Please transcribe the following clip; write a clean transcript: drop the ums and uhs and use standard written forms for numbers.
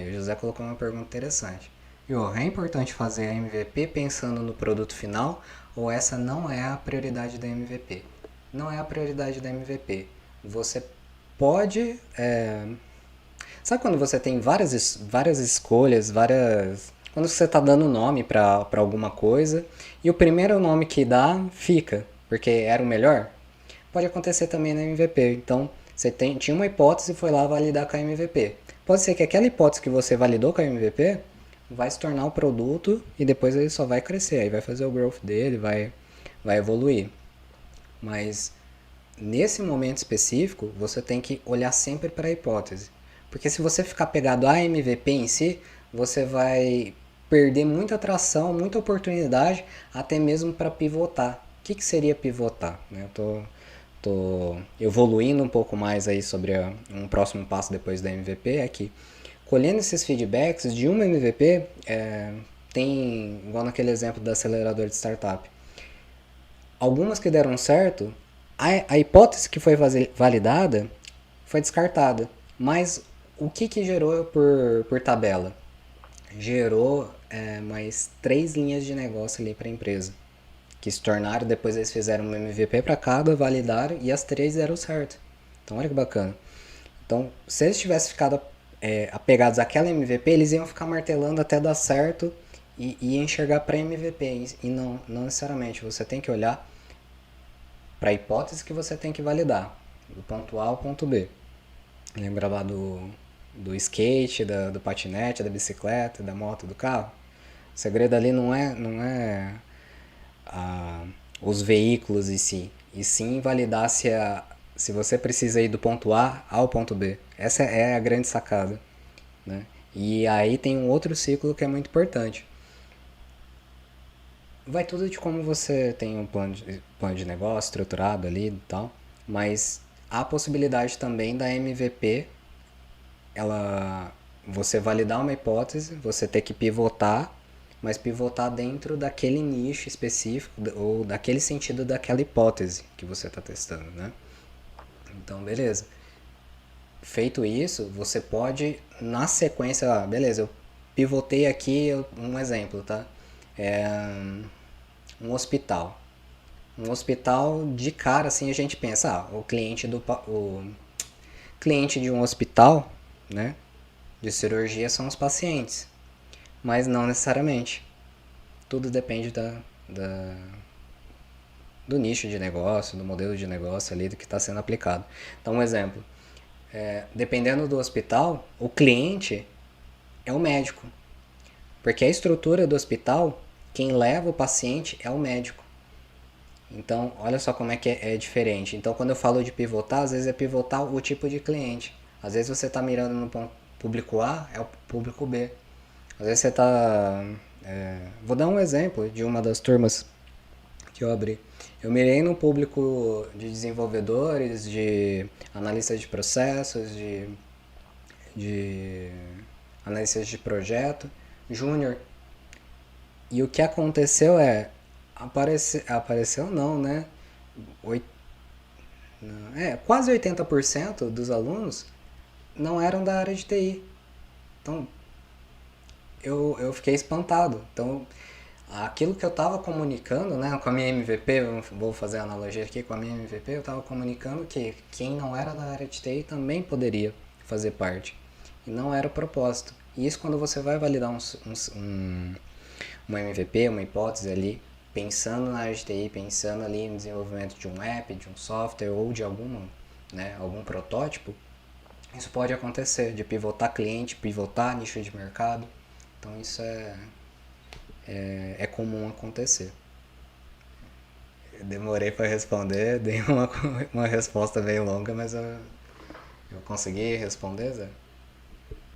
Aí o José colocou uma pergunta interessante. Iô, é importante fazer a MVP pensando no produto final ou essa não é a prioridade da MVP? Não é a prioridade da MVP. Você pode. Sabe quando você tem várias escolhas, várias. Quando você está dando nome para alguma coisa e o primeiro nome que dá fica, porque era o melhor? Pode acontecer também na MVP. Então, tinha uma hipótese e foi lá validar com a MVP. Pode ser que aquela hipótese que você validou com a MVP vai se tornar o produto e depois ele só vai crescer, aí vai fazer o growth dele, vai evoluir. Mas nesse momento específico, você tem que olhar sempre para a hipótese. Porque se você ficar pegado a MVP em si, você vai perder muita atração, muita oportunidade, até mesmo para pivotar. O que seria pivotar? Eu tô evoluindo um pouco mais aí sobre um próximo passo depois da MVP, é que colhendo esses feedbacks de uma MVP, tem, igual naquele exemplo do acelerador de startup, algumas que deram certo, a hipótese que foi validada foi descartada. Mas o que gerou por tabela? Gerou mais 3 linhas de negócio ali para a empresa. Que se tornaram, depois eles fizeram uma MVP para cada, validaram e as 3 deram certo. Então olha que bacana. Então, se eles tivessem ficado apegados àquela MVP, eles iam ficar martelando até dar certo e enxergar para MVP. E não necessariamente. Você tem que olhar para a hipótese que você tem que validar, do ponto A ao ponto B. Lembra lá do skate, do patinete, da bicicleta, da moto, do carro? O segredo ali não é os veículos em si, e sim validar se você precisa ir do ponto A ao ponto B. Essa é a grande sacada. Né? E aí tem um outro ciclo que é muito importante. Vai tudo de como você tem um plano de negócio estruturado ali e tal, mas há a possibilidade também da MVP, você validar uma hipótese, você ter que pivotar, mas pivotar dentro daquele nicho específico ou daquele sentido daquela hipótese que você está testando, né? Então, beleza. Feito isso, você pode, na sequência, beleza, eu pivotei aqui, um exemplo, tá? É um hospital. Um hospital, de cara, assim, a gente pensa, o cliente de um hospital, né, de cirurgia são os pacientes. Mas não necessariamente. Tudo depende do nicho de negócio, do modelo de negócio ali, do que está sendo aplicado. Então, um exemplo. Dependendo do hospital, o cliente é o médico. Porque a estrutura do hospital, quem leva o paciente é o médico. Então, olha só como é que é diferente. Então, quando eu falo de pivotar, às vezes é pivotar o tipo de cliente. Às vezes você está mirando no público A, é o público B. Às vezes você está... vou dar um exemplo de uma das turmas que eu abri. Eu mirei no público de desenvolvedores, de analistas de processos, de analistas de projeto, júnior. E o que aconteceu apareceu não, né? Quase 80% dos alunos não eram da área de TI. Então, eu fiquei espantado. Então, aquilo que eu estava comunicando, né, com a minha MVP, vou fazer a analogia aqui com a minha MVP, eu estava comunicando que quem não era da área de TI também poderia fazer parte. E não era o propósito. E isso quando você vai validar uma MVP, uma hipótese ali, pensando na área de TI, pensando ali no desenvolvimento de um app, de um software ou de algum protótipo, isso pode acontecer, de pivotar cliente, pivotar nicho de mercado. Então isso é comum acontecer. Eu demorei para responder, dei uma resposta bem longa, mas eu consegui responder, Zé?